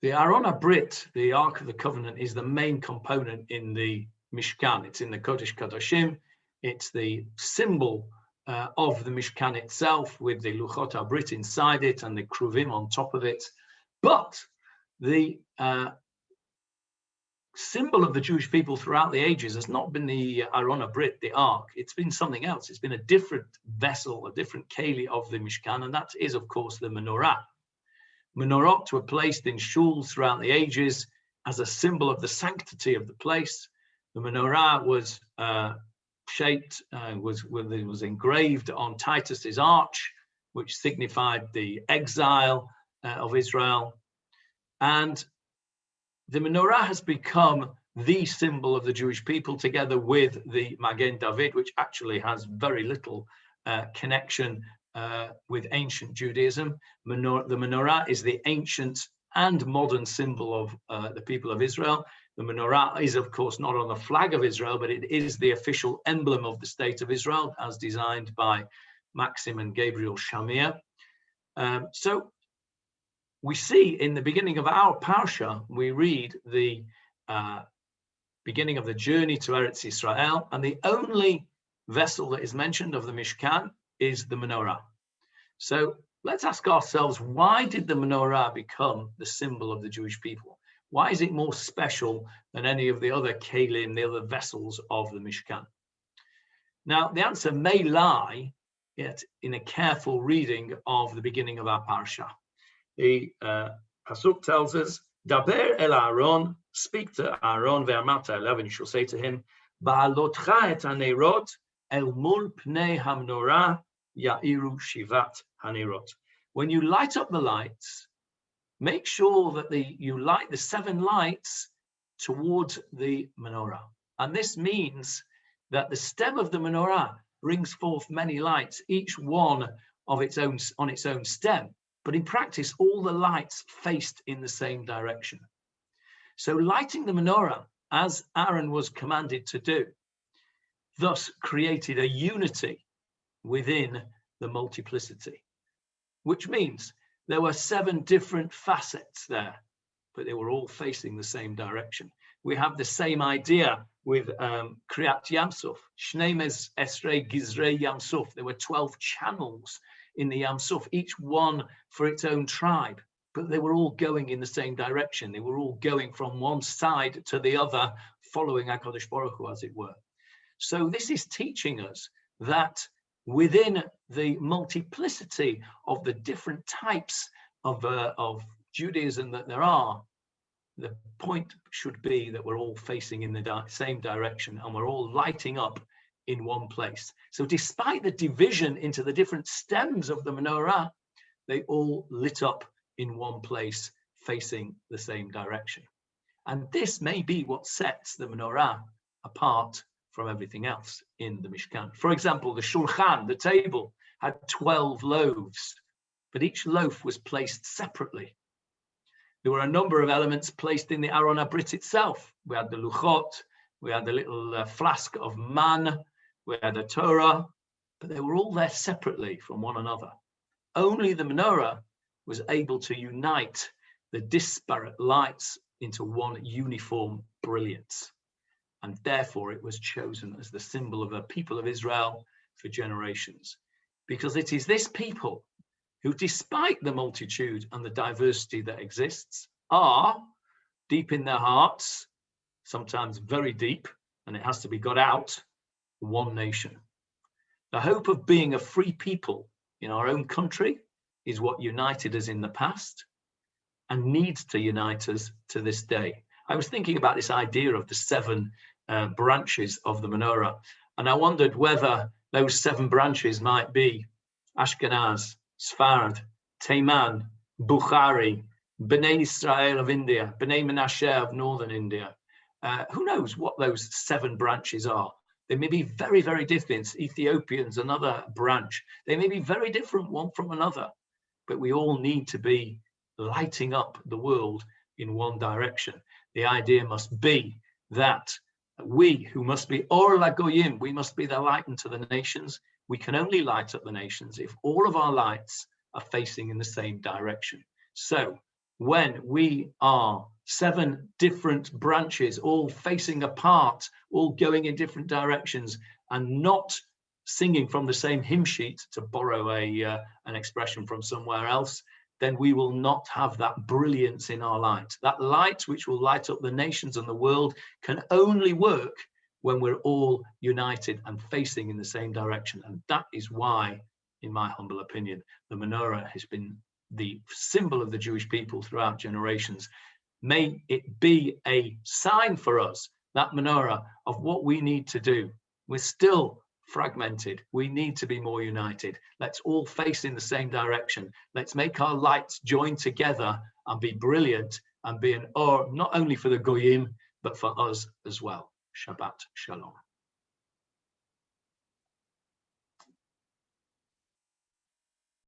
The Aron HaBrit, the Ark of the Covenant, is the main component in the Mishkan. It's in the Kodesh Kodashim. It's the symbol of the Mishkan itself, with the Luchot HaBrit inside it and the Kruvim on top of it. But the symbol of the Jewish people throughout the ages has not been the Aron HaBrit, the Ark. It's been something else. It's been a different vessel, a different keli of the Mishkan, and that is, of course, the Menorah. Menorot were placed in shuls throughout the ages as a symbol of the sanctity of the place. The menorah was shaped, was engraved on Titus's arch, which signified the exile of Israel. And the menorah has become the symbol of the Jewish people, together with the Magen David, which actually has very little connection with ancient Judaism. The menorah is the ancient and modern symbol of the people of Israel. The menorah is, of course, not on the flag of Israel, but it is the official emblem of the state of Israel, as designed by Maxim and Gabriel Shamir. So we see in the beginning of our Parsha, we read the beginning of the journey to Eretz Israel, and the only vessel that is mentioned of the Mishkan is the menorah. So let's ask ourselves, why did the menorah become the symbol of the Jewish people? Why is it more special than any of the other kelim, the other vessels of the Mishkan? Now, the answer may lie yet in a careful reading of the beginning of our Parsha. The Pasuk tells us, Daber el Aaron, speak to Aaron, ve'amarta elav, and you shall say to him, Behaalotcha et hanerot el mul pnei hamnorah ya'iru shivat hanerot. When you light up the lights, make sure that you light the 7 lights towards the menorah. And this means that the stem of the menorah brings forth many lights, each one of its own on its own stem. But in practice, all the lights faced in the same direction. So lighting the menorah, as Aaron was commanded to do, thus created a unity within the multiplicity, which means there were 7 different facets there, but they were all facing the same direction. We have the same idea with Kriyat Yamsuf, Shnei Esrei Gizrei Yamsuf. There were 12 channels in the Yamsuf, each one for its own tribe, but they were all going in the same direction. They were all going from one side to the other, following HaKadosh Baruch Hu, as it were. So this is teaching us that within the multiplicity of the different types of Judaism that there are, the point should be that we're all facing in the same direction and we're all lighting up in one place. So despite the division into the different stems of the menorah, they all lit up in one place, facing the same direction. And this may be what sets the menorah apart from everything else in the Mishkan. For example, the shulchan, the table, had 12 loaves, but each loaf was placed separately. There were a number of elements placed in the Aron HaBrit itself. We had the luchot, we had the little flask of man, we had the Torah, but they were all there separately from one another. Only the menorah was able to unite the disparate lights into one uniform brilliance. And therefore it was chosen as the symbol of the people of Israel for generations. Because it is this people who, despite the multitude and the diversity that exists, are deep in their hearts, sometimes very deep, and it has to be got out, one nation. The hope of being a free people in our own country is what united us in the past and needs to unite us to this day. I was thinking about this idea of the 7 branches of the menorah, and I wondered whether those 7 branches might be Ashkenaz, Sfarad, Teiman, Bukhari, Bnei Israel of India, Bnei Menashe of northern India. Who knows what those 7 branches are? They may be very, very different. Ethiopians, another branch. They may be very different one from another, but we all need to be lighting up the world in one direction. The idea must be that we, who must be Or LaGoyim, we must be the light unto the nations. We can only light up the nations if all of our lights are facing in the same direction. So when we are 7 different branches, all facing apart, all going in different directions, and not singing from the same hymn sheet, to borrow an expression from somewhere else, then we will not have that brilliance in our light. That light which will light up the nations and the world can only work when we're all united and facing in the same direction. And that is why, in my humble opinion, the menorah has been the symbol of the Jewish people throughout generations. May it be a sign for us, that menorah, of what we need to do. We're still fragmented. We need to be more united. Let's all face in the same direction. Let's make our lights join together and be brilliant and be an or not only for the Goyim, but for us as well. Shabbat Shalom.